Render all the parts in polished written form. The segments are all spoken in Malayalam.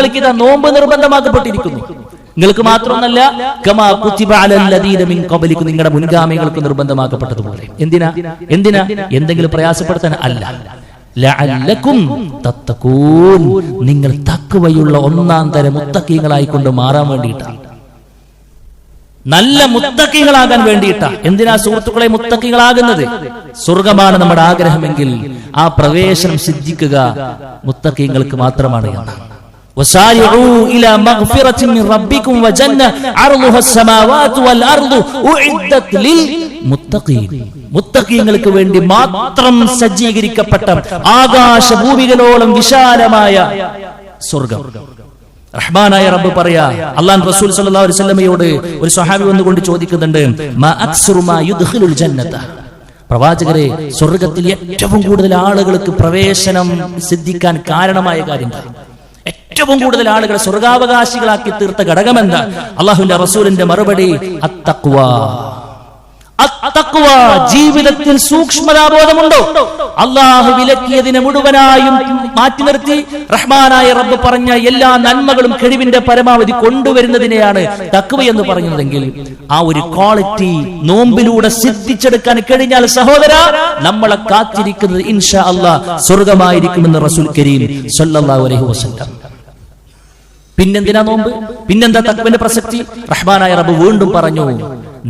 നിങ്ങൾക്ക് ഇതാ നോമ്പ് നിർബന്ധമാക്കപ്പെട്ടിരിക്കുന്നു. നിങ്ങൾക്ക് മാത്രമല്ല, കമാ കുതിബ അലൽ ലദീന മിൻ ഖബലിക്കും, നിങ്ങളുടെ മുൻഗാമികൾക്ക് നിർബന്ധമാക്കപ്പെട്ടതുപോലെ. എന്തിനാ? എന്തെങ്കിലും പ്രയാസപ്പെടുത്താൻ അല്ല. ലഅല്ലക്കും തത്തഖൂൻ, നിങ്ങൾ തഖ്വയുള്ള ഒന്നാം തരം മുത്തഖീങ്ങളായിക്കൊണ്ട് മാറാൻ വേണ്ടിയിട്ടാണ്, നല്ല മുത്തഖീങ്ങളാകാൻ വേണ്ടിയിട്ടാണ്. എന്തിനാ സുഹൃത്തുക്കളെ മുത്തഖീങ്ങളാകുന്നത്? സ്വർഗമാണ് നമ്മുടെ ആഗ്രഹമെങ്കിൽ ആ പ്രവേശനം സിദ്ധിക്കുക മുത്തഖീങ്ങൾക്ക് മാത്രമാണ് എന്നാണ്. وسارعوا إلى مغفرة من ربكم وجنة عرضها السماوات والأرض أعدت للمتقين. മുത്തഖീങ്ങൾക്ക് വേണ്ടി മാത്രം സജ്ജീകരിക്കപ്പെട്ട ആകാശഭൂമികളോളം വിശാലമായ സ്വർഗം. റഹ്മാനായ റബ്ബ് പറയാ, അല്ലാഹു റസൂൽ സല്ലല്ലാഹു അലൈഹി വസല്ലമയോട് ഒരു സ്വഹാബി വന്നുകൊണ്ട് ചോദിക്കുന്നുണ്ട്, മാ അക്സറു മാ യുദ്ഖിലുൽ ജന്നത, പ്രവാചകരെ സ്വർഗത്തിൽ ഏറ്റവും കൂടുതൽ ആളുകൾക്ക് പ്രവേശനം സിദ്ധിക്കാൻ കാരണമായ കാര്യം, ഏറ്റവും കൂടുതൽ ആളുകളെ സ്വർഗാവകാശികളാക്കി തീർത്ത ഘടകമെന്താ? അല്ലാഹുവിന്റെ റസൂലിന്റെ മറുപടി അത്തഖ്വ. അത്തഖ്വ, ജീവിതത്തിൽ സൂക്ഷ്മതാബോധമുണ്ടോ? അല്ലാഹു വിലക്കിയതിനെ മുഴുവനായും മാറ്റി നിർത്തി റഹ്മാനായ റബ്ബ് പറഞ്ഞ എല്ലാ നന്മകളും കഴിവിന്റെ പരമാവധി കൊണ്ടുവരുന്നതിനെയാണ് തഖ്വ എന്ന് പറയുന്നതെങ്കിൽ, ആ ഒരു ക്വാളിറ്റി നോമ്പിലൂടെ സിദ്ധിച്ചെടുക്കാൻ കഴിഞ്ഞാൽ സഹോദര, നമ്മളെ കാത്തിരിക്കുന്നത് ഇൻഷാ അല്ലാഹ് സ്വർഗമായിരിക്കുമെന്ന് റസൂൽ കരീം സല്ലല്ലാഹു അലൈഹി വസല്ലം. പിന്നെന്തിനാ നോമ്പ്? പിന്നെന്താ തഖ്വയുടെ പ്രസക്തി? റഹ്മാനായ റബ്ബ് വീണ്ടും പറഞ്ഞു,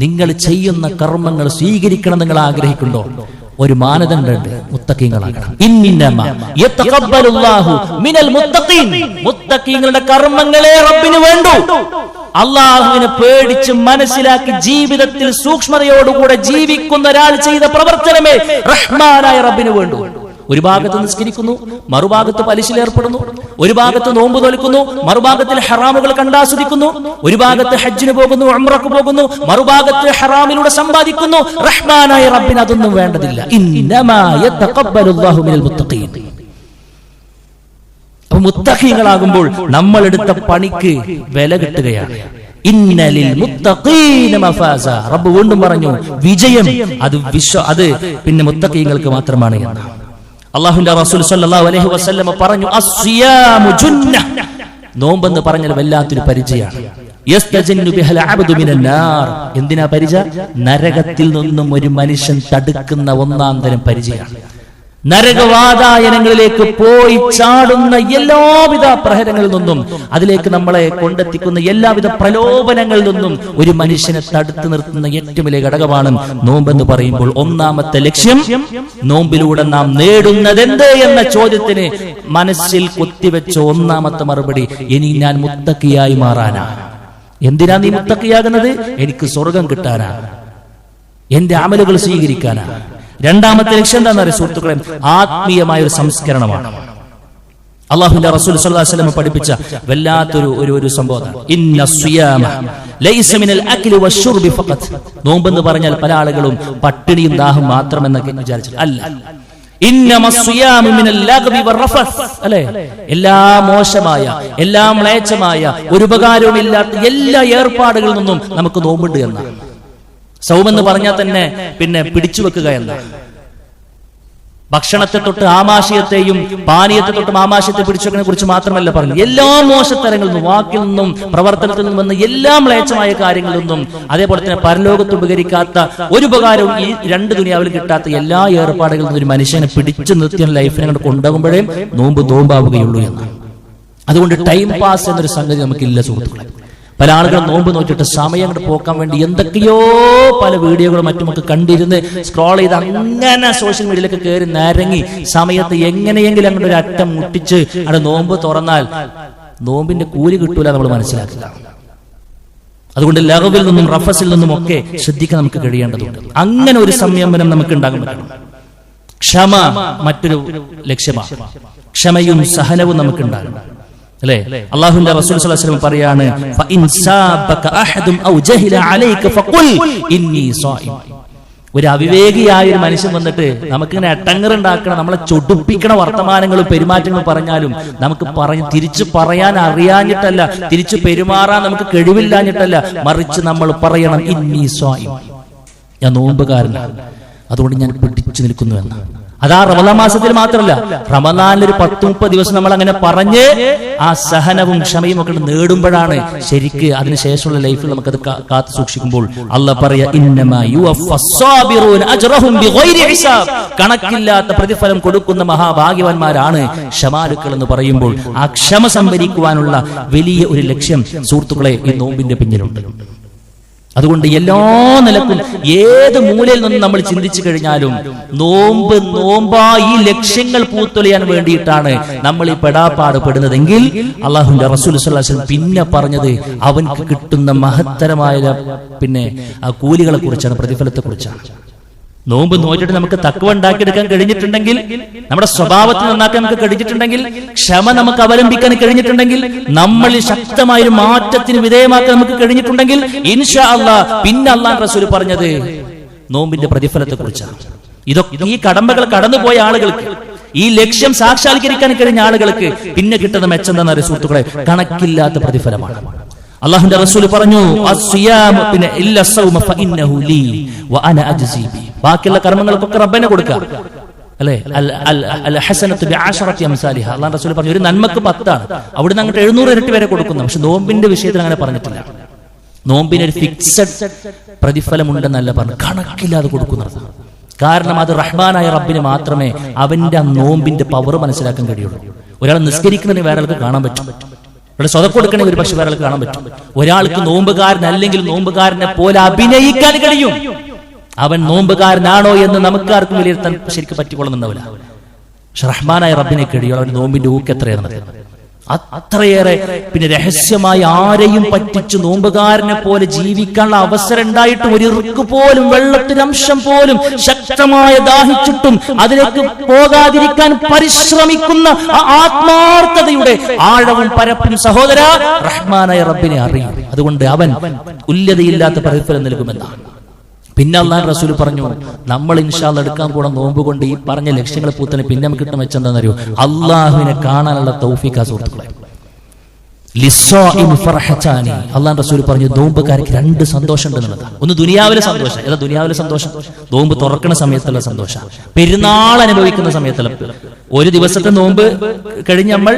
നിങ്ങൾ ചെയ്യുന്ന കർമ്മങ്ങൾ സ്വീകരിക്കണം നിങ്ങൾ ആഗ്രഹിക്കുന്നുണ്ടോ? ഒരു മാനദണ്ഡമുണ്ട്, മുത്തഖീങ്ങളാകണം. ഇന്നമാ യതഖബ്ബലുല്ലാഹു മിനൽ മുത്തഖീൻ, മുത്തഖീങ്ങളുടെ കർമ്മങ്ങളെ റബ്ബിന് വേണ്ടു. അല്ലാഹുവിനെ പേടിച്ച് മനസ്സിലാക്കി ജീവിതത്തിൽ സൂക്ഷ്മതയോടുകൂടെ ജീവിക്കുന്ന ഒരാൾ ചെയ്ത പ്രവർത്തനമേ റഹ്മാനായ റബ്ബിന് വേണ്ടു. ഒരു ഭാഗത്ത് നിസ്കരിക്കുന്നു, മറുഭാഗത്ത് പലിശയിലേർപ്പെടുന്നു, ഒരു ഭാഗത്ത് നോമ്പ് നോൽക്കുന്നു, മറുഭാഗത്തിൽ ഹറാമുകൾ കണ്ടാസ്വദിക്കുന്നു, ഒരു ഭാഗത്ത് ഹജ്ജിന് പോകുന്നു, ഉംറക്ക് പോകുന്നു, മറുഭാഗത്ത് ഹറാമിലൂടെ സമ്പാദിക്കുന്നു. റഹ്മാനായ റബ്ബിന് അതൊന്നും വേണ്ടതില്ല. ഇന്നമാ യതഖബ്ബലുല്ലാഹു മിനൽ മുത്തഖീൻ. അപ്പോൾ മുത്തഖീങ്ങളാകുമ്പോൾ നമ്മൾ എടുത്ത പണിക്ക് വില കിട്ടുകയാണ്. ഇന്നലിൽ മുത്തഖീന മഫാസ, റബ്ബ് വീണ്ടും പറഞ്ഞു, വിജയം അത് പിന്നെ മുത്തഖീങ്ങൾക്ക് മാത്രമാണ് എന്ന്. അല്ലാഹുവിന്റെ റസൂൽ സല്ലല്ലാഹു അലൈഹി വസല്ലം പറഞ്ഞു, അസ്സിയാമു ജുന്ന, നോമ്പെന്ന് പറഞ്ഞാൽ വല്ലാത്തൊരു പരിചയമാണ്. യസ്തജന്നു ബിഹൽ അബ്ദു മിനൻ നാർ, എന്തിനാ പരിചയ? നരകത്തിൽ നിന്നും ഒരു മനുഷ്യൻ തടുക്കുന്ന ഒന്നാം തരം പരിചയമാണ്. നരകവാതായനങ്ങളിലേക്ക് പോയി ചാടുന്ന എല്ലാവിധ പ്രഹരങ്ങളിൽ നിന്നും, അതിലേക്ക് നമ്മളെ കൊണ്ടെത്തിക്കുന്ന എല്ലാവിധ പ്രലോഭനങ്ങളിൽ നിന്നും ഒരു മനുഷ്യനെ തടുത്തു നിർത്തുന്ന ഏറ്റവും വലിയ ഘടകമാണ് നോമ്പെന്ന് പറയുമ്പോൾ. ഒന്നാമത്തെ ലക്ഷ്യം, നോമ്പിലൂടെ നാം നേടുന്നതെന്ത് എന്ന ചോദ്യത്തിന് മനസ്സിൽ കുത്തിവെച്ച ഒന്നാമത്തെ മറുപടി, ഇനി ഞാൻ മുത്തഖിയായി മാറാനാ. എന്തിനാ നീ മുത്തഖിയാകുന്നത്? എനിക്ക് സ്വർഗം കിട്ടാനാ, എന്റെ അമലുകൾ സ്വീകരിക്കാനാ. രണ്ടാമത്തെ ലക്ഷ്യം എന്താണെന്നറിയ സുഹൃത്തുക്കളെ? ആത്മീയമായ ഒരു സംസ്കരണമാണ്. അല്ലാഹുവിന്റെ റസൂൽ സല്ലല്ലാഹു അലൈഹി വസല്ലം പഠിപ്പിച്ച വല്ലാത്തൊരു സംഭവമാണ്. ഇന്ന സിയാമ ലൈസ മിനൽ അക്ലി വശുർബി ഫഖത്ത്, നോമ്പെന്ന് പറഞ്ഞാൽ പല ആളുകളും പട്ടിണിയും ദാഹം മാത്രമെന്നൊക്കെ വിചാരിച്ചു. അല്ല, ഇന്നമസ്സിയാമു മിനൽ ലഗ്വി വറഫസ്, അല്ലേ? എല്ലാ മോശമായ, എല്ലാ മ്ലേച്ഛമായ, ഒരു ഉപകാരവും ഇല്ലാത്ത എല്ലാ ഏർപ്പാടുകളിൽ നിന്നും നമുക്ക് നോമ്പുണ്ട് എന്നാണ്. സൗമെന്ന് പറഞ്ഞാൽ തന്നെ പിന്നെ പിടിച്ചു വെക്കുക എന്ന, ഭക്ഷണത്തെ തൊട്ട് ആമാശയത്തെയും പാനീയത്തെ തൊട്ടും ആമാശയത്തെ പിടിച്ചുവെക്കുന്നതിനെ കുറിച്ച് മാത്രമല്ല പറഞ്ഞു, എല്ലാ മോശത്തരങ്ങളിൽ നിന്നും, വാക്കിൽ നിന്നും പ്രവർത്തനത്തിൽ നിന്നും വന്ന എല്ലാ മ്ലേച്ഛമായ കാര്യങ്ങളിൽ നിന്നും, അതേപോലെ തന്നെ പരലോകത്ത് ഉപകരിക്കാത്ത ഒരു ഉപകാരവും ഈ രണ്ട് ദുനിയാവിൽ കിട്ടാത്ത എല്ലാ ഏർപ്പാടുകളിൽ നിന്നും ഒരു മനുഷ്യനെ പിടിച്ചു നിർത്തിയ ലൈഫിനെ കൊണ്ട് കൊണ്ടുപോകുമ്പോഴേ നോമ്പാവുകയുള്ളൂ എന്നാണ്. അതുകൊണ്ട് ടൈം പാസ് എന്നൊരു സംഗതി നമുക്കില്ല സുഹൃത്തുക്കളെ. പല ആളുകളും നോമ്പ് നോക്കിയിട്ട് സമയം കൊണ്ട് പോക്കാൻ വേണ്ടി എന്തൊക്കെയോ പല വീഡിയോകളും മറ്റുമൊക്കെ കണ്ടിരുന്ന് സ്ക്രോൾ ചെയ്ത് അങ്ങനെ സോഷ്യൽ മീഡിയയിലേക്ക് കയറി നരങ്ങി സമയത്ത് എങ്ങനെയെങ്കിലും അങ്ങോട്ട് ഒരു അറ്റം മുട്ടിച്ച് അവിടെ നോമ്പ് തുറന്നാൽ നോമ്പിന്റെ കൂലി കിട്ടൂല നമ്മൾ മനസ്സിലാക്കുക. അതുകൊണ്ട് ലഗ്വിൽ നിന്നും റഫസിൽ നിന്നും ഒക്കെ ശ്രദ്ധിക്കാൻ നമുക്ക് കഴിയേണ്ടതുണ്ട്. അങ്ങനെ ഒരു സംയമനം നമുക്ക് ഉണ്ടാകാൻ പറ്റണം. ക്ഷമ മറ്റൊരു ലക്ഷ്യമാണ്. ക്ഷമയും സഹനവും നമുക്ക് ഉണ്ടാകണം, അല്ലേ? അല്ലാഹുവിന്റെ റസൂൽ സല്ലല്ലാഹു അലൈഹി വസല്ലം പറയാണ്, ഫഇൻ സാബക അഹദും ഔ ജഹില അലൈക ഫഖുൽ ഇന്നി സായിം. ഒരു അവിവേകിയായ ഒരു മനുഷ്യൻ വന്നിട്ട് നമുക്കിങ്ങനെ എട്ടങ്ങറുണ്ടാക്കണം, നമ്മളെ ചൊടിപ്പിക്കണ വർത്തമാനങ്ങളും പെരുമാറ്റങ്ങളും പറഞ്ഞാലും നമുക്ക് തിരിച്ചു പറയാൻ അറിയാഞ്ഞിട്ടല്ല, തിരിച്ചു പെരുമാറാൻ നമുക്ക് കഴിവില്ലാഞ്ഞിട്ടല്ല, മറിച്ച് നമ്മൾ പറയണം, ഇന്നി സായിം, ഞാൻ നോമ്പുകാരനാണ്, അതുകൊണ്ട് ഞാൻ പിടിച്ചു നിൽക്കുന്നു എന്ന്. അതാ റമദാൻ മാസത്തിൽ മാത്രമല്ല, റമദാനിൽ ഒരു 10-30 ദിവസം നമ്മൾ അങ്ങനെ പറഞ്ഞ് ആ സഹനവും ക്ഷമയും ഒക്കെ നേടുമ്പോഴാണ് ശരിക്ക് അതിനുശേഷമുള്ള ലൈഫിൽ നമുക്കത് കാത്തു സൂക്ഷിക്കുമ്പോൾ അല്ലാഹ് പറയാ, ഇന്നമാ യുവഫസ്സാബിറൂന അജ്റഹും ബിഗൈരി ഹിസാബ്, കണക്കില്ലാത്ത പ്രതിഫലം കൊടുക്കുന്ന മഹാഭാഗ്യവാന്മാരാണ് ക്ഷമാലുക്കൾ എന്ന് പറയുമ്പോൾ ആ ക്ഷമ സംഭരിക്കുവാനുള്ള വലിയ ഒരു ലക്ഷ്യം സുഹൃത്തുക്കളെ ഈ നോമ്പിന്റെ പിന്നിലുണ്ട്. അതുകൊണ്ട് എല്ലാ നിലക്കും ഏത് മൂലയിൽ നിന്നും നമ്മൾ ചിന്തിച്ചു കഴിഞ്ഞാലും നോമ്പാ ഈ ലക്ഷ്യങ്ങൾ പൂത്തൊലിയാൻ വേണ്ടിയിട്ടാണ് നമ്മൾ ഈ പെടാപ്പാട് പെടുന്നതെങ്കിൽ അല്ലാഹുവിന്റെ റസൂൽ സ്വല്ലല്ലാഹു അലൈഹി വസല്ലം പിന്നെ പറഞ്ഞത് അവൻക്ക് കിട്ടുന്ന മഹത്തരമായ ആ കൂലികളെ കുറിച്ചാണ്, പ്രതിഫലത്തെ കുറിച്ചാണ്. നോമ്പ് നോറ്റിട്ട് നമുക്ക് തഖ്വ ഉണ്ടാക്കിയെടുക്കാൻ കഴിഞ്ഞിട്ടുണ്ടെങ്കിൽ, നമ്മുടെ സ്വഭാവത്തിൽ നന്നാക്കാൻ നമുക്ക് കഴിഞ്ഞിട്ടുണ്ടെങ്കിൽ, ക്ഷമ നമുക്ക് അവലംബിക്കാൻ കഴിഞ്ഞിട്ടുണ്ടെങ്കിൽ, നമ്മൾ ശക്തമായ മാറ്റത്തിന് വിധേയമാക്കാൻ നമുക്ക് കഴിഞ്ഞിട്ടുണ്ടെങ്കിൽ ഇൻഷാ അല്ലാഹ് പിന്നെ അല്ലാഹു റസൂൽ പറഞ്ഞത് നോമ്പിന്റെ പ്രതിഫലത്തെ കുറിച്ചാണ്. ഇതൊക്കെ ഈ കടമ്പകൾ കടന്നുപോയ ആളുകൾക്ക്, ഈ ലക്ഷ്യം സാക്ഷാത്കരിക്കാൻ കഴിഞ്ഞ ആളുകൾക്ക് പിന്നെ കിട്ടുന്ന മെച്ചം എന്താണെന്ന് സുഹൃത്തുക്കളെ, കണക്കില്ലാത്ത പ്രതിഫലമാണ്. അല്ലാഹുവിന്റെ റസൂൽ പറഞ്ഞു, ബാക്കിയുള്ള കർമ്മങ്ങൾക്കൊക്കെ റബ്ബിനെ കൊടുക്കാം അല്ലെ. അല്ലാഹുവിന്റെ റസൂൽ പറഞ്ഞു ഒരു നന്മക്ക് 10 ആണ്, അവിടുന്ന് അങ്ങോട്ട് 700 ഇരട്ടി വരെ കൊടുക്കുന്നു. പക്ഷെ നോമ്പിന്റെ വിഷയത്തിൽ അങ്ങനെ പറഞ്ഞിട്ടില്ല. നോമ്പിന് ഒരു ഫിക്സഡ് പ്രതിഫലമുണ്ടെന്നല്ല പറഞ്ഞു, കണക്കില്ലാതെ കൊടുക്കുന്നത്. കാരണം അത് റഹ്മാനായ റബ്ബിന് മാത്രമേ അവന്റെ ആ നോമ്പിന്റെ പവർ മനസ്സിലാക്കാൻ കഴിയുള്ളൂ. ഒരാൾ നിസ്കരിക്കുന്നതിന് വേറെ ആൾക്ക് കാണാൻ പറ്റും, ഇവിടെ സ്വതം കൊടുക്കണമെങ്കിൽ ഒരു പക്ഷെ വേറെ ആൾക്ക് കാണാൻ പറ്റും. ഒരാൾക്ക് നോമ്പുകാരൻ അല്ലെങ്കിൽ നോമ്പുകാരനെ പോലെ അഭിനയിക്കാൻ കഴിയും. അവൻ നോമ്പുകാരനാണോ എന്ന് നമുക്കാർക്കും വിലയിരുത്താൻ ശരിക്കും പറ്റിക്കൊള്ളുന്നുണ്ടാവില്ല. പക്ഷെ റഹ്മാനായ റബ്ബിനെ കഴിയും. അവൻ നോമ്പിന്റെ ഊക്ക് എത്രയാണ്, അത്രയേറെ. പിന്നെ രഹസ്യമായി ആരെയും പറ്റിച്ച് നോമ്പുകാരനെ പോലെ ജീവിക്കാനുള്ള അവസരം ഉണ്ടായിട്ടും ഒരു ഇറുക്ക് പോലും, വെള്ളത്തിനംശം പോലും ശക്തമായ ദാഹിച്ചിട്ടും അതിലേക്ക് പോകാതിരിക്കാൻ പരിശ്രമിക്കുന്ന ആ ആത്മാർത്ഥതയുടെ ആഴവും പരപ്പും സഹോദര റഹ്മാനായ റബ്ബിനെ അറിയും. അതുകൊണ്ട് അവൻ തുല്യതയില്ലാത്ത പ്രതിഫലം നൽകുമെന്നാണ്. പിന്നെ അല്ലാഹു റസൂൽ പറഞ്ഞു, നമ്മൾ ഇൻഷാ അല്ലാഹ് എടുക്കാൻ പോണ നോമ്പ് കൊണ്ട് ഈ പറഞ്ഞ ലക്ഷ്യങ്ങൾ പൂത്തനെ പിന്നെ നമുക്ക് കിട്ടുന്ന വെച്ചെന്താണെന്നറിയോ, അള്ളാഹുവിനെ കാണാനുള്ള തൗഫീഖ് സുഹൃത്തുക്കളെ. അല്ലാഹു റസൂൽ പറഞ്ഞു നോമ്പുകാർക്ക് 2 സന്തോഷം ഉണ്ടെന്നുള്ളതാണ്. ഒന്ന് ദുനിയാവിലെ സന്തോഷം. ഏതാ ദുനിയാവിലെ സന്തോഷം? നോമ്പ് തുറക്കുന്ന സമയത്തുള്ള സന്തോഷം, പെരുന്നാൾ അനുഭവിക്കുന്ന സമയത്തുള്ള, ഒരു ദിവസത്തെ നോമ്പ് കഴിഞ്ഞ് നമ്മൾ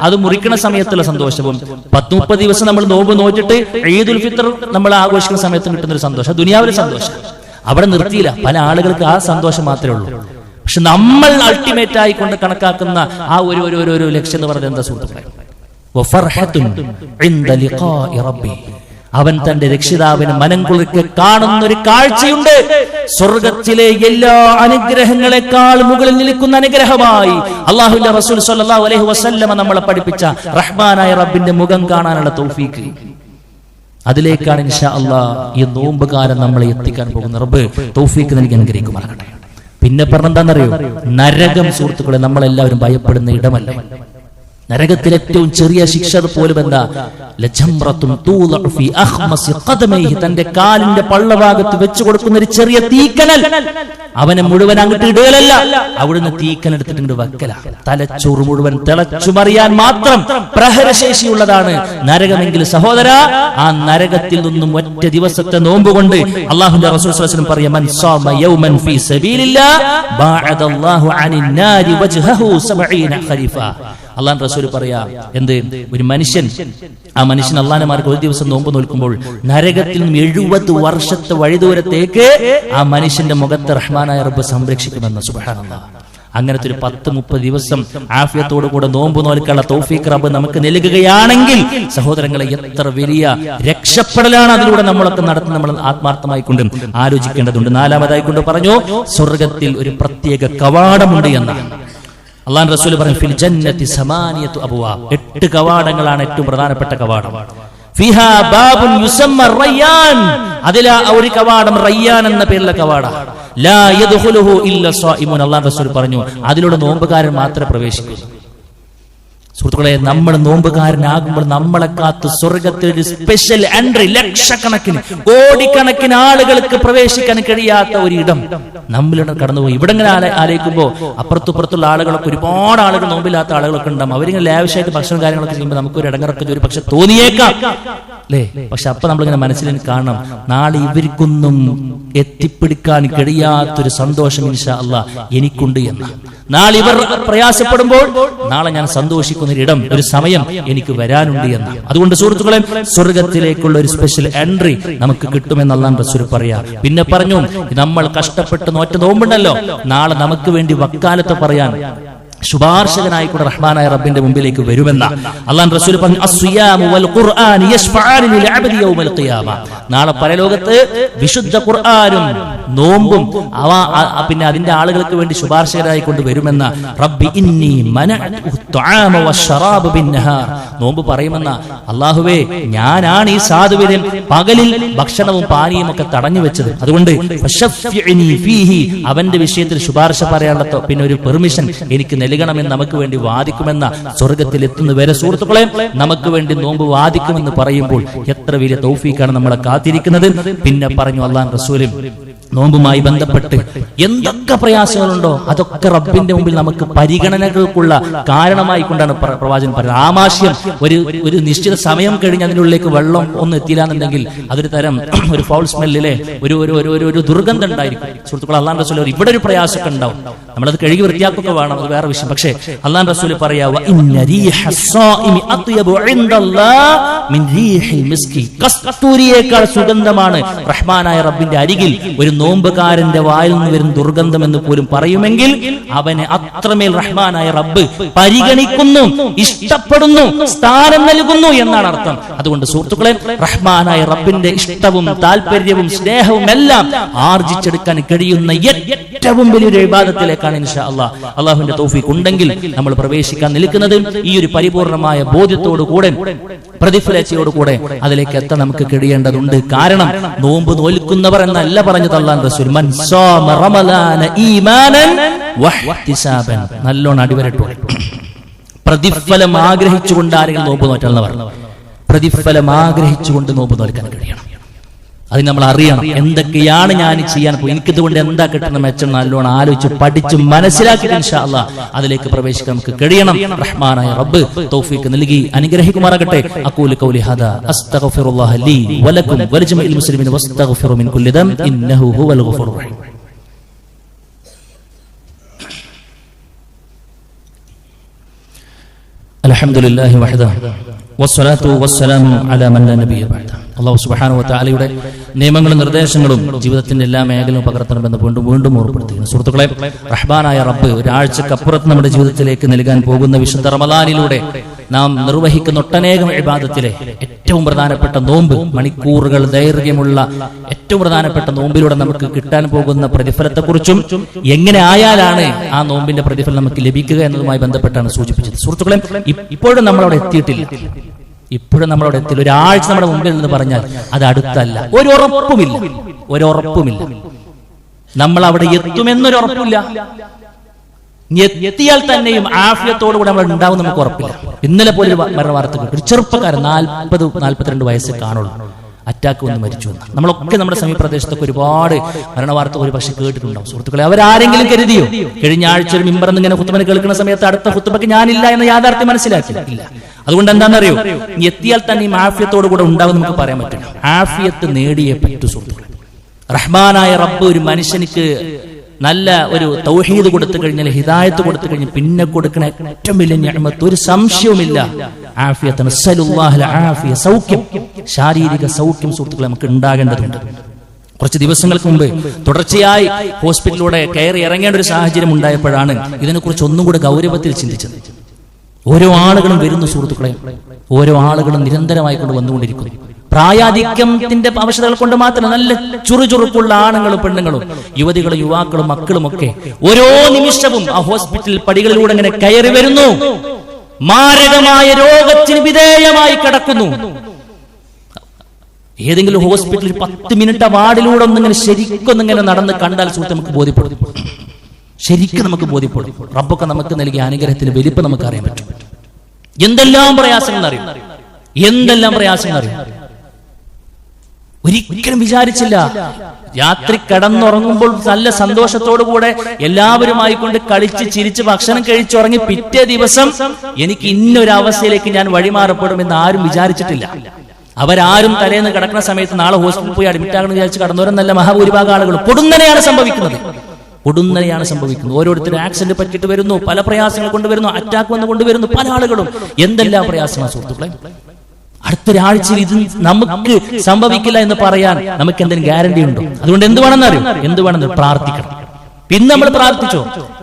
അത് മുറിക്കുന്ന സമയത്തുള്ള സന്തോഷവും 10-30 ദിവസം നമ്മൾ നോമ്പ് നോറ്റിട്ട് ഈദുൽ ഫിത്ർ നമ്മൾ ആഘോഷിക്കുന്ന സമയത്ത് കിട്ടുന്ന ഒരു സന്തോഷം ദുനിയാവിലെ സന്തോഷം. അവിടെ നിർത്തിയില്ല. പല ആളുകൾക്ക് ആ സന്തോഷം മാത്രമേ ഉള്ളൂ. പക്ഷെ നമ്മൾ അൾട്ടിമേറ്റ് ആയിക്കൊണ്ട് കണക്കാക്കുന്ന ആ ഒരു ലക്ഷ്യം എന്ന് പറയുന്നത് എന്താ സുഹൃത്തുക്കളെ? അവൻ തന്റെ രക്ഷിതാവിന് മനം കുളിർക്ക് കാണുന്ന ഒരു കാഴ്ചയുണ്ട്. സ്വർഗത്തിലെ എല്ലാ അനുഗ്രഹങ്ങളെക്കാൾ മുകളിൽ നിൽക്കുന്ന അനുഗ്രഹമായി അല്ലാഹുവിന്റെ റസൂൽ സ്വല്ലല്ലാഹു അലൈഹി വസല്ലമ നമ്മളെ പഠിപ്പിച്ച റഹ്മാനായ റബ്ബിന്റെ മുഖം കാണാനുള്ള തൗഫീഖ്, അതിലേക്കാണ് ഇൻഷാ അല്ലാഹ് ഈ നോമ്പുകാരൻ നമ്മളെ എത്തിക്കാൻ പോകുന്ന റബ്ബ് തൗഫീഖ് നൽകി അനുഗ്രഹിക്കുമാറാകട്ടെ. പിന്നെ പറഞ്ഞെന്താണെന്നറിയോ, നരകം സുഹൃത്തുക്കളെ നമ്മളെല്ലാവരും ഭയപ്പെടുന്ന ഇടമല്ല. നരകത്തിൽ ഏറ്റവും ചെറിയ ശിക്ഷ പോലും എന്താ, തന്റെ കാലിന്റെ പള്ളഭാഗത്ത് വെച്ചു കൊടുക്കുന്ന ഒരു ചെറിയ തീക്കനൽ. അവനെ മുഴുവൻ അങ്ങോട്ട് ഇടുകയല്ല, അവിടുന്ന് തീക്കൻ എടുത്തിട്ട് വെക്കല. തലച്ചോറ് മുഴുവൻ തിളച്ചുമറിയാൻ മാത്രം പ്രഹരശേഷിയുള്ളതാണ് നരകമെങ്കിൽ സഹോദര, ആ നരകത്തിൽ നിന്നും ഒറ്റ ദിവസത്തെ നോമ്പ് കൊണ്ട് അല്ലാഹുവിന്റെ റസൂൽ സ്വല്ലല്ലാഹു അലൈഹി വസല്ലം പറയാ, മൻ സാമ യൗമൻ ഫീ സബീലില്ലാഹ് ബഅദല്ലാഹു അനിൻ നാരി വജ്ഹഹു 70 ഖരീഫ. അല്ലാഹു റസൂൽ പറയാ, എന്ത് ഒരു മനുഷ്യൻ, ആ മനുഷ്യൻ അല്ലാഹുവിന്റെ മാർഗ്ഗത്തിൽ ഒരു ദിവസം നോമ്പ് നോൽക്കുമ്പോൾ നരകത്തിൽ നിന്നും 70 വർഷത്തെ വഴിദൂരത്തേക്ക് ആ മനുഷ്യന്റെ മുഖത്തെ റഹ്മാനായ റബ്ബ് സംരക്ഷിക്കുമെന്ന്. സുബ്ഹാനല്ലാഹ്. അങ്ങനത്തെ ഒരു 10-30 ദിവസം ആഫിയത്തോടു കൂടെ നോമ്പ് നോൽക്കാനുള്ള തൗഫീഖ് റബ്ബ് നമുക്ക് നൽകുകയാണെങ്കിൽ സഹോദരങ്ങളെ, എത്ര വലിയ രക്ഷപ്പെടലാണ് അതിലൂടെ നമ്മളൊക്കെ നടത്തുന്നത്. നമ്മൾ ആത്മാർത്ഥമായി കൊണ്ട് ആലോചിക്കേണ്ടതുണ്ട്. 4-മതായി കൊണ്ട് പറഞ്ഞു, സ്വർഗത്തിൽ ഒരു പ്രത്യേക കവാടമുണ്ട് എന്നാണ് അല്ലാഹു റസൂൽ പറഞ്ഞു. ഫിൽ ജന്നതി 8 അബ്വാബ്, 8 കവാടങ്ങളാണ് ഏറ്റവും പ്രധാനപ്പെട്ട കവാടം. ഫിഹാ ബാബുൻ യുസമ്മ റയ്യാൻ, അതിലാ ഒരു കവാടം റയ്യാൻ എന്ന പേരുള്ള കവാടം. ലാ യദ്ഖുലുഹു ഇല്ല സ്വായിമുൻ, അല്ലാഹു റസൂൽ പറഞ്ഞു അതിലൂടെ നോമ്പുകാരൻ മാത്രമേ പ്രവേശിക്കൂ. സുഹൃത്തുക്കളെ, നമ്മൾ നോമ്പുകാരനാകുമ്പോൾ നമ്മളെ കാത്ത് സ്വർഗത്തിൽ ഒരു സ്പെഷ്യൽ എൻട്രി, ലക്ഷക്കണക്കിന് കോടിക്കണക്കിന് ആളുകൾക്ക് പ്രവേശിക്കാൻ കഴിയാത്ത ഒരു ഇടം നമ്മളിവിടെ കടന്നുപോയി. ഇവിടെ ഇങ്ങനെ ആലോചിക്കുമ്പോൾ അപ്പുറത്തുപ്പുറത്തുള്ള ആളുകളൊക്കെ, ഒരുപാട് ആളുകൾ, നോമ്പില്ലാത്ത ആളുകളൊക്കെ ഉണ്ടാവും. അവരിങ്ങനെ ലാവിഷായിട്ട് ഭക്ഷണം കാര്യങ്ങളൊക്കെ ചെയ്യുമ്പോൾ നമുക്കൊരു ഇടങ്ങറൊക്കെ ഒരു പക്ഷെ തോന്നിയേക്കാം അല്ലേ? പക്ഷെ അപ്പൊ നമ്മളിങ്ങനെ മനസ്സിൽ കാണണം, നാളെ ഇവർക്കൊന്നും എത്തിപ്പിടിക്കാൻ കഴിയാത്തൊരു സന്തോഷം ഇൻഷാ അല്ലാഹ് എനിക്കുണ്ട് എന്ന്. നാളെ ഇവർ പ്രയാസപ്പെടുമ്പോൾ നാളെ ഞാൻ സന്തോഷിക്കുന്ന ഒരിടം, ഒരു സമയം എനിക്ക് വരാനുണ്ട് എന്ന്. അതുകൊണ്ട് സുഹൃത്തുക്കളെ, സ്വർഗത്തിലേക്കുള്ള ഒരു സ്പെഷ്യൽ എൻട്രി നമുക്ക് കിട്ടുമെന്ന് അല്ലാഹു റസൂൽ പറയാ. പിന്നെ പറഞ്ഞു, നമ്മൾ കഷ്ടപ്പെട്ട് നോറ്റ നോമ്പുണ്ടല്ലോ, നാളെ നമുക്ക് വേണ്ടി വക്കാലത്ത് പറയാൻ ശുപാർശകനായിക്കൂടെ റഹ്മാനായ റബ്ബിന്റെ മുമ്പിലേക്ക് വരുമെന്ന അല്ലാഹു റസൂൽ പറഞ്ഞു. അസ്സിയാമു വൽ ഖുർആൻ യശ്ഫഅാനി ലിൽ അബ്ദി യൗമൽ ഖിയാമ. നാളെ പരലോകത്ത് വിശുദ്ധ ഖുർആനും നോമ്പും പിന്നെ അതിന്റെ ആളുകൾക്ക് വേണ്ടി ശുപാർശകരായി കൊണ്ട് വരുമെന്ന. റബ്ബി ഇന്നി മനഅതു തുആമ വശറാബ ബിന്നഹാർ. നോമ്പ് പറയുമെന്ന, അല്ലാഹുവേ, ഞാനാണ് ഈ സാധുവിനെ പകലിൽ ഭക്ഷണവും പാനീയവും ഒക്കെ തടഞ്ഞു വെച്ചത്. അതുകൊണ്ട് ഫശഫ്ഇനി ഫീഹി, അവന്റെ വിഷയത്തിൽ ശുപാർശ പറയാനുള്ള പിന്നെ ഒരു പെർമിഷൻ എനിക്ക് നൽകണമെന്ന് നമുക്ക് വേണ്ടി വാദിക്കുമെന്ന. സ്വർഗത്തിൽ എത്തുന്ന വരെ സുഹൃത്തുക്കളെ, നമുക്ക് വേണ്ടി നോമ്പ് വാദിക്കുമെന്ന് പറയുമ്പോൾ എത്ര വലിയ തൗഫീഖാണ് നമ്മളെ കാത്തിരിക്കുന്നത്. പിന്നെ പറഞ്ഞു അല്ലാഹു റസൂൽ, നോമ്പുമായി ബന്ധപ്പെട്ട് എന്തൊക്കെ പ്രയാസങ്ങളുണ്ടോ അതൊക്കെ റബ്ബിന്റെ മുമ്പിൽ നമുക്ക് പരിഗണനകൾക്കുള്ള കാരണമായി കൊണ്ടാണ് പ്രവാചകൻ പറയുന്നത്. ആമാശയം ഒരു നിശ്ചിത സമയം കഴിഞ്ഞ് അതിനുള്ളിലേക്ക് വെള്ളം ഒന്നും എത്തിയില്ലാന്നുണ്ടെങ്കിൽ അതൊരു തരം ഒരു ഫൗൾ സ്മെല്ലിലെ ഒരു ദുർഗന്ധം ഉണ്ടായിരിക്കും. സുഹൃത്തുക്കൾ, അല്ലാഹു റസൂൽ ഇവിടെ ഒരു പ്രയാസമൊക്കെ ഉണ്ടാവും, നമ്മളത് കഴുകി വൃത്തിയാക്കുക വേണം, അത് വേറെ വിഷയം. പക്ഷേ അല്ലാഹു റസൂൽ പറയാ, കസ്തൂരിയേക്കാൾ സുഗന്ധമാണ് റഹ്മാനായ റബ്ബിന്റെ അരികിൽ ഒരു നോമ്പുകാരന്റെ വായിൽ നിന്ന് വരുന്ന ദുർഗന്ധം എന്ന് പോലും പറയുമെങ്കിൽ അവനെ അത്രമേൽ റഹ്മാനായ റബ്ബ് പരിഗണിക്കുന്നു, ഇഷ്ടപ്പെടുന്നു, സ്ഥാനം നൽകുന്നു എന്നാണ് അർത്ഥം. അതുകൊണ്ട് സുഹൃത്തുക്കളെ, റഹ്മാനായ റബ്ബിന്റെ ഇഷ്ടവും താല്പര്യവും സ്നേഹവും എല്ലാം ആർജിച്ചെടുക്കാൻ കഴിയുന്ന ഏറ്റവും വലിയൊരു ഇബാദത്തിലേക്കാണ് ഇൻഷാ അല്ലാഹ് അല്ലാഹുവിന്റെ തൗഫീഖ് ഉണ്ടെങ്കിൽ നമ്മൾ പ്രവേശിക്കാൻ നിൽക്കുന്നത്. ഈ ഒരു പരിപൂർണമായ ബോധ്യത്തോടു കൂടെ, പ്രതിഫലത്തോടു കൂടെ അതിലേക്ക് എത്താൻ നമുക്ക് കഴിയേണ്ടതുണ്ട്. കാരണം നോമ്പ് നോൽക്കുന്നവർ എന്നല്ല പറഞ്ഞത് അല്ലാഹു റസൂൽ, മൻ സാമ റമളാന ഈമാനൻ വഹ്തിസാബൻ. നല്ലോണം അടിവരട്ടു. പ്രതിഫലം ആഗ്രഹിച്ചുകൊണ്ട് ആരെങ്കിലും നോമ്പ് നോറ്റാൽ, പ്രതിഫലം ആഗ്രഹിച്ചുകൊണ്ട് നോമ്പ് നോൽക്കാൻ കഴിയണം. അത് നമ്മൾ അറിയണം, എന്തൊക്കെയാണ് ഞാൻ ചെയ്യാൻ പോയി, എനിക്കിതുകൊണ്ട് എന്താ കിട്ടുന്ന മെച്ചം നല്ലോണം ആലോചിച്ച് പഠിച്ച് മനസ്സിലാക്കിയിട്ട് ഇൻഷാ അല്ലാഹ് അതിലേക്ക് പ്രവേശിക്കാൻ നമുക്ക് കഴിയണം. റഹ്മാനായ റബ്ബ് തൗഫീഖ് നൽകി അനുഗ്രഹിക്കുമാറാകട്ടെ. അഖൂലു ഖൗലി ഹാദാ അസ്തഗ്ഫിറുല്ലാഹ ലീ വലക്കും വലിജമീഇൽ മുസ്ലിമീന വസ്തഗ്ഫിറു മിൻ കുല്ലി ദം ഇന്നഹു ഹുവൽ ഗഫൂറുർ റഹീം. അൽഹംദുലില്ലാഹി വഹദഹു വസ്സലാത്തു വസ്സലാമു അലാ മൻ ലാ നബിയ്യ ബഅദഹു. അല്ലാഹു സുബ്ഹാനഹു വ തആലയുടെ നിയമങ്ങളും നിർദ്ദേശങ്ങളും ജീവിതത്തിന്റെ എല്ലാ മേഖലയും പകർത്തണമെന്ന് വീണ്ടും ഓർമ്മപ്പെടുത്തുന്നു. സുഹൃത്തുക്കളെ, റഹ്മാനായ റബ്ബ് ഒരാഴ്ചക്കപ്പുറത്ത് നമ്മുടെ ജീവിതത്തിലേക്ക് നൽകാൻ പോകുന്ന വിശുദ്ധ റമളാനിലൂടെ നാം നിർവഹിക്കുന്ന ഒട്ടനേകം ഇബാദത്തിലെ ഏറ്റവും പ്രധാനപ്പെട്ട നോമ്പ്, മണിക്കൂറുകൾ ദൈർഘ്യമുള്ള ഏറ്റവും പ്രധാനപ്പെട്ട നോമ്പിലൂടെ നമുക്ക് കിട്ടാൻ പോകുന്ന പ്രതിഫലത്തെക്കുറിച്ചും എങ്ങനെ ആയാലാണ് ആ നോമ്പിന്റെ പ്രതിഫലം നമുക്ക് ലഭിക്കുക എന്നതുമായി ബന്ധപ്പെട്ടാണ് സൂചിപ്പിച്ചത്. സുഹൃത്തുക്കളെ, ഇപ്പോഴും നമ്മളവിടെ എത്തിയിട്ടില്ല. ഒരാഴ്ച നമ്മുടെ മുമ്പിൽ നിന്ന് പറഞ്ഞാൽ അത് അടുത്തല്ല, ഒരു ഉറപ്പുമില്ല. നമ്മൾ അവിടെ എത്തുമെന്നൊരു ഉറപ്പില്ല. എത്തിയാൽ തന്നെയും ആഫിയത്തോടുകൂടി നമ്മൾ ഉണ്ടാവും നമുക്ക് ഉറപ്പില്ല. ഇന്നലെ പോലെ മരണ വാർത്ത കേട്ടു, ഒരു ചെറുപ്പക്കാരൻ 40-42 വയസ്സ് കാണുള്ളൂ, അറ്റാക്ക് വന്ന് മരിച്ചു എന്ന്. നമ്മളൊക്കെ നമ്മുടെ സമീപപ്രദേശത്തൊക്കെ ഒരുപാട് മരണവാർത്ത ഒരു പക്ഷെ കേട്ടിട്ടുണ്ടാവും. സുഹൃത്തുക്കളെ, അവരാരെങ്കിലും കരുതിയോ കഴിഞ്ഞ ആഴ്ച ഒരു മിമ്പറന്ന് ഇങ്ങനെ ഖുത്ബ കേൾക്കുന്ന സമയത്ത് അടുത്ത ഖുത്ബക്ക് ഞാനില്ല എന്ന യാഥാർത്ഥ്യം മനസ്സിലാക്കിയില്ല. അതുകൊണ്ട് എന്താണെന്നറിയോ, എത്തിയാൽ തന്നെ ഈ ആഫിയത്തോടു കൂടെ ഉണ്ടാവും നമുക്ക് പറയാൻ പറ്റില്ല. ആഫിയത്ത് നേടിയേ പറ്റൂ സുഹൃത്തുക്കളെ. റഹ്മാനായ റബ്ബ് ഒരു മനുഷ്യനിക്ക് നല്ല ഒരു തൗഹീദ് കൊടുത്തു കഴിഞ്ഞാൽ, ഹിദായത്ത് കൊടുത്തു കഴിഞ്ഞാൽ പിന്നെ കൊടുക്കുന്ന ഏറ്റവും വലിയ നിഅമത്ത് ഒരു സംശയവുമില്ല ആഫിയത്താണ്. സല്ലല്ലാഹുൽ ആഫിയ, സൗഖ്യം, ശാരീരിക സൗഖ്യം സുഹൃത്തുക്കളെ നമുക്ക് ഉണ്ടാകേണ്ടതുണ്ട്. കുറച്ച് ദിവസങ്ങൾക്ക് മുമ്പ് തുടർച്ചയായി ഹോസ്പിറ്റലിലൂടെ കയറി ഇറങ്ങേണ്ട ഒരു സാഹചര്യം ഉണ്ടായപ്പോഴാണ് ഇതിനെക്കുറിച്ച് ഒന്നും കൂടെ ഗൗരവത്തിൽ ചിന്തിച്ചത്. ഓരോ ആളുകളും വരുന്നു സുഹൃത്തുക്കളെ, ഓരോ ആളുകളും നിരന്തരമായി കൊണ്ട് വന്നുകൊണ്ടിരിക്കുന്നു. പ്രായാധിക്യത്തിന്റെ അവശതകൾ കൊണ്ട് മാത്രം നല്ല ചുറുചുറുക്കുള്ള ആണുങ്ങളും പെണ്ണുങ്ങളും യുവതികളും യുവാക്കളും മക്കളും ഒക്കെ ഓരോ നിമിഷവും ആ ഹോസ്പിറ്റൽ പടികളിലൂടെ ഇങ്ങനെ കയറി വരുന്നു. മാരകമായ രോഗത്തിന് വിധേയമായി കിടക്കുന്നു. ഏതെങ്കിലും ഹോസ്പിറ്റലിൽ 10 മിനിറ്റ് വാർഡിലൂടെ ഒന്നിങ്ങനെ ശരിക്കൊന്നിങ്ങനെ നടന്ന് കണ്ടാൽ സുഹൃത്ത് നമുക്ക് ബോധ്യപ്പെടും, ശരിക്കും നമുക്ക് ബോധ്യപ്പെടും. റബ്ബൊക്കെ നമുക്ക് നൽകിയ അനുഗ്രഹത്തിന് വലിപ്പം നമുക്ക് അറിയാൻ പറ്റും. എന്തെല്ലാം പ്രയാസങ്ങൾ അറിയും, എന്തെല്ലാം പ്രയാസങ്ങൾ അറിയും. ഒരിക്കലും വിചാരിച്ചില്ല രാത്രി കിടന്നുറങ്ങുമ്പോൾ നല്ല സന്തോഷത്തോടുകൂടെ എല്ലാവരുമായി കൊണ്ട് കളിച്ച് ചിരിച്ച് ഭക്ഷണം കഴിച്ചുറങ്ങി പിറ്റേ ദിവസം എനിക്ക് ഇന്നൊരവസ്ഥയിലേക്ക് ഞാൻ വഴിമാറപ്പെടുമെന്ന് ആരും വിചാരിച്ചിട്ടില്ല. അവരാരും തലേന്ന് കിടക്കുന്ന സമയത്ത് നാളെ ഹോസ്പിറ്റലിൽ പോയി അഡ്മിറ്റ് ആകണമെന്ന് വിചാരിച്ച് കടന്നവരെന്നല്ല മഹാഭൂരിഭാഗം ആളുകൾ. പൊടുന്നനെയാണ് സംഭവിക്കുന്നത്, പൊടുന്നനെയാണ് സംഭവിക്കുന്നത്. ഓരോരുത്തരും ആക്സിഡന്റ് പറ്റിയിട്ട് വരുന്നു, പല പ്രയാസങ്ങൾ കൊണ്ടുവരുന്നു, അറ്റാക്ക് വന്ന് കൊണ്ടുവരുന്നു. പല ആളുകളും എന്തെല്ലാം പ്രയാസമാണ് സുഹൃത്തുക്കളെ. അടുത്തൊരാഴ്ചയിൽ ഇത് നമുക്ക് സംഭവിക്കില്ല എന്ന് പറയാൻ നമുക്ക് എന്തെങ്കിലും ഗ്യാരണ്ടി ഉണ്ടോ? അതുകൊണ്ട് എന്ത് വേണമെന്ന് അറിയും, എന്ത് വേണമെന്ന് പ്രാർത്ഥിക്കണം. പിന്നെ നമ്മൾ പ്രാർത്ഥിച്ചോ,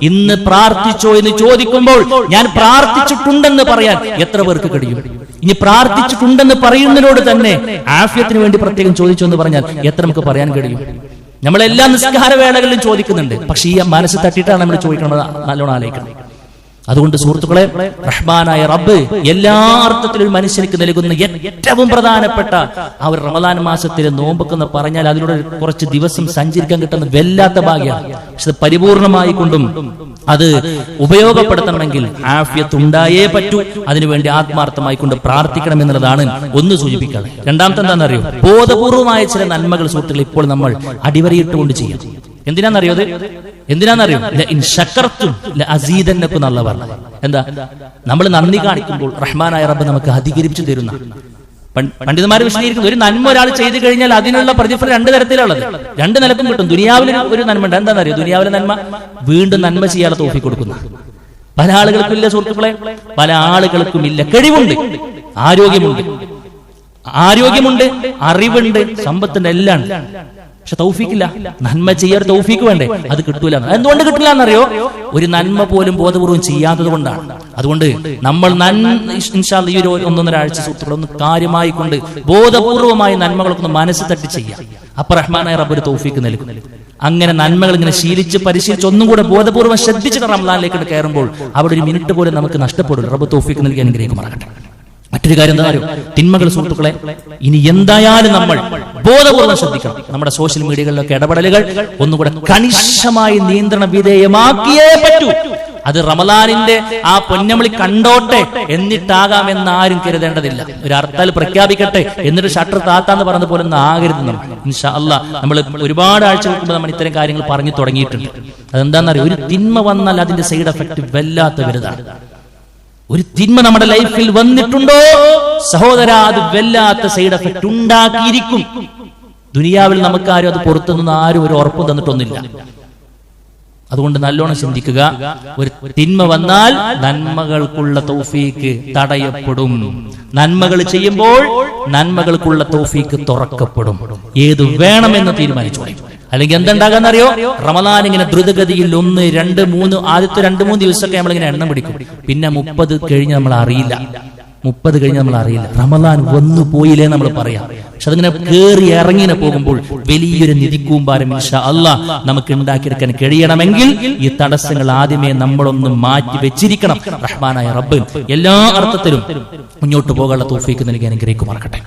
ഇന്ന് പ്രാർത്ഥിച്ചോ എന്ന് ചോദിക്കുമ്പോൾ ഞാൻ പ്രാർത്ഥിച്ചിട്ടുണ്ടെന്ന് പറയാൻ എത്ര പേർക്ക് കഴിയും? ഇനി പ്രാർത്ഥിച്ചിട്ടുണ്ടെന്ന് പറയുന്നതിനോട് തന്നെ ആഫിയത്തിന് വേണ്ടി പ്രത്യേകം ചോദിച്ചോ എന്ന് പറഞ്ഞാൽ എത്ര നമുക്ക് പറയാൻ കഴിയും? നമ്മളെല്ലാ നിസ്കാര വേളകളിലും ചോദിക്കുന്നുണ്ട്, പക്ഷെ ഈ മനസ്സ് തട്ടിയിട്ടാണ് നമ്മൾ ചോദിക്കുന്നത്. നല്ലോണം ആലോചിക്കണം. അതുകൊണ്ട് സുഹൃത്തുക്കളെ, റഹ്മാനായ റബ്ബ് എല്ലാ അർത്ഥത്തിലും ഒരു മനുഷ്യനിക്ക് നൽകുന്ന ഏറ്റവും പ്രധാനപ്പെട്ട ആ ഒരു റമദാൻ മാസത്തിലെ നോമ്പെന്ന് പറഞ്ഞാൽ അതിലൂടെ കുറച്ച് ദിവസം സഞ്ചരിക്കാൻ കിട്ടുന്ന വല്ലാത്ത ഭാഗ്യമാണ്. പക്ഷെ പരിപൂർണമായി കൊണ്ടും അത് ഉപയോഗപ്പെടുത്തണമെങ്കിൽ ആഫിയത്ത് ഉണ്ടായേ പറ്റൂ. അതിനുവേണ്ടി ആത്മാർത്ഥമായി കൊണ്ട് പ്രാർത്ഥിക്കണം എന്നുള്ളതാണ് ഒന്ന് സൂചിപ്പിക്കുന്നത്. രണ്ടാമത്തെ എന്താണെന്നറിയോ, ബോധപൂർവമായ ചില നന്മകൾ സുഹൃത്തുക്കൾ ഇപ്പോൾ നമ്മൾ അടിവരയിട്ടുകൊണ്ട് ചെയ്യും. എന്തിനാണെന്നറിയോ? എന്തിനാണെന്നറിയോ? എന്നുള്ള പറഞ്ഞത് എന്താ? നമ്മൾ നന്ദി കാണിക്കുമ്പോൾ റഹ്മാനായ റബ്ബ് നമുക്ക് അധികരിച്ചു തരുന്ന. പണ്ഡിതന്മാർ വിശദീകരിക്കുന്നു, ഒരു നന്മ ഒരാൾ ചെയ്തു കഴിഞ്ഞാൽ അതിനുള്ള പ്രതിഫലം രണ്ട് തരത്തിലുള്ളത്, രണ്ട് നിലക്കും കിട്ടും. ദുനിയാവിൽ ഒരു നന്മ ഉണ്ട്. എന്താണെന്നറിയോ? ദുനിയാവിലെ നന്മ വീണ്ടും നന്മ ചെയ്യാതെ തോഫി കൊടുക്കുന്ന പല ആളുകൾക്കും ഇല്ല സുഹൃത്തുക്കളെ, പല ആളുകൾക്കും ഇല്ല. കഴിവുണ്ട്, ആരോഗ്യമുണ്ട്, അറിവുണ്ട്, സമ്പത്തിന്റെ എല്ലാം, പക്ഷെ തൗഫീഖില്ല. നന്മ ചെയ്യാൻ തൗഫീഖ് വേണ്ടേ? അത് കിട്ടൂല. എന്തുകൊണ്ട് കിട്ടില്ല എന്നറിയോ? ഒരു നന്മ പോലും ബോധപൂർവം ചെയ്യാത്തത് കൊണ്ടാണ്. അതുകൊണ്ട് നമ്മൾ ഇൻഷാ അല്ലാഹ് ഈ ഒരു ഒന്നൊന്നരാഴ്ച സുഹൃത്തുക്കളൊന്ന് കാര്യമായി കൊണ്ട് ബോധപൂർവമായ നന്മകളൊക്കെ മനസ്സ് തട്ടി ചെയ്യാം. അപ്പൊ റഹ്മാനായ റബ്ബ് ഒരു തൗഫീഖ് നൽകും. അങ്ങനെ നന്മകൾ ഇങ്ങനെ ശീലിച്ച് പരിശീലിച്ച് ഒന്നും കൂടെ ബോധപൂർവ്വം ശ്രദ്ധിച്ചിട്ട് റമദാനിലേക്ക് കയറുമ്പോൾ അവിടെ ഒരു മിനിറ്റ് പോലും നമുക്ക് നഷ്ടപ്പെടില്ല. റബ്ബ് തൗഫീഖ് നൽകി അനുഗ്രഹിക്കുമാറാകട്ടെ. മറ്റൊരു കാര്യം എന്താ അറിയോ? തിന്മകൾ സുഹൃത്തുക്കളെ ഇനി എന്തായാലും നമ്മൾ ബോധപൂർവ്വം ശ്രദ്ധിക്കണം. നമ്മുടെ സോഷ്യൽ മീഡിയകളിലൊക്കെ ഇടപെടലുകൾ ഒന്നുകൂടെ കണിശമായി നിയന്ത്രണ വിധേയമാക്കിയേ പറ്റൂ. അത് റമദാനിന്റെ ആ പൊന്നമളി കണ്ടോട്ടെ എന്നിട്ടാകാമെന്ന് ആരും കരുതേണ്ടതില്ല. ഒരു ഹർത്താൽ പ്രഖ്യാപിക്കട്ടെ എന്നിട്ട് ഷട്ടർ താത്താന്ന് പറഞ്ഞ പോലെ ഒന്നും ആകരുത്. നമ്മൾ ഇൻഷാ അല്ലാഹ് നമ്മൾ ഒരുപാട് ആഴ്ചകൾക്ക് മുമ്പ് നമ്മൾ ഇത്തരം കാര്യങ്ങൾ പറഞ്ഞു തുടങ്ങിയിട്ടുണ്ട്. അതെന്താണെന്നറിയോ? ഒരു തിന്മ വന്നാൽ അതിന്റെ സൈഡ് എഫക്ട് വല്ലാത്ത വലുതാണ്. ഒരു തിന്മ നമ്മുടെ ലൈഫിൽ വന്നിട്ടുണ്ടോ സഹോദര, അത് വല്ലാത്ത സൈഡ് എഫക്ട് ഉണ്ടാക്കിയിരിക്കും. ദുനിയാവിൽ നമുക്കാരും അത് പുറത്തുനിന്ന് ആരും ഒരു ഉറപ്പ് തന്നിട്ടൊന്നുമില്ല. അതുകൊണ്ട് നല്ലോണം ചിന്തിക്കുക. ഒരു തിന്മ വന്നാൽ നന്മകൾക്കുള്ള തൗഫീക്ക് തടയപ്പെടും. നന്മകൾ ചെയ്യുമ്പോൾ നന്മകൾക്കുള്ള തൗഫീക്ക് തുറക്കപ്പെടും. ഏത് വേണമെന്ന് തീരുമാനിച്ചു. അല്ലെങ്കിൽ എന്തുണ്ടാകാന്നറിയോ? റമദാൻ ഇങ്ങനെ ദ്രുതഗതിയിൽ 1, 2, 3 ആദ്യത്തെ 2-3 ദിവസമൊക്കെ നമ്മളിങ്ങനെ എണ്ണം പിടിക്കും. പിന്നെ 30 കഴിഞ്ഞ് നമ്മൾ അറിയില്ല. 30 കഴിഞ്ഞ് നമ്മൾ അറിയില്ല. റമദാൻ വന്നു പോയില്ലേ നമ്മൾ പറയാം. പക്ഷെ അതിങ്ങനെ കേറി ഇറങ്ങിനെ പോകുമ്പോൾ വലിയൊരു നിധിക്കൂമ്പാരം ഇൻഷാ അല്ലാഹ് നമുക്ക് ഉണ്ടാക്കിയെടുക്കാൻ കഴിയണമെങ്കിൽ ഈ തടസ്സങ്ങൾ ആദ്യമേ നമ്മളൊന്ന് മാറ്റി വെച്ചിരിക്കണം. റഹ്മാനായ റബ്ബ് എല്ലാ അർത്ഥത്തിലും മുന്നോട്ട് പോകാനുള്ള തൗഫീഖ് നൽകി അനുഗ്രഹിക്കുമാറാകട്ടെ.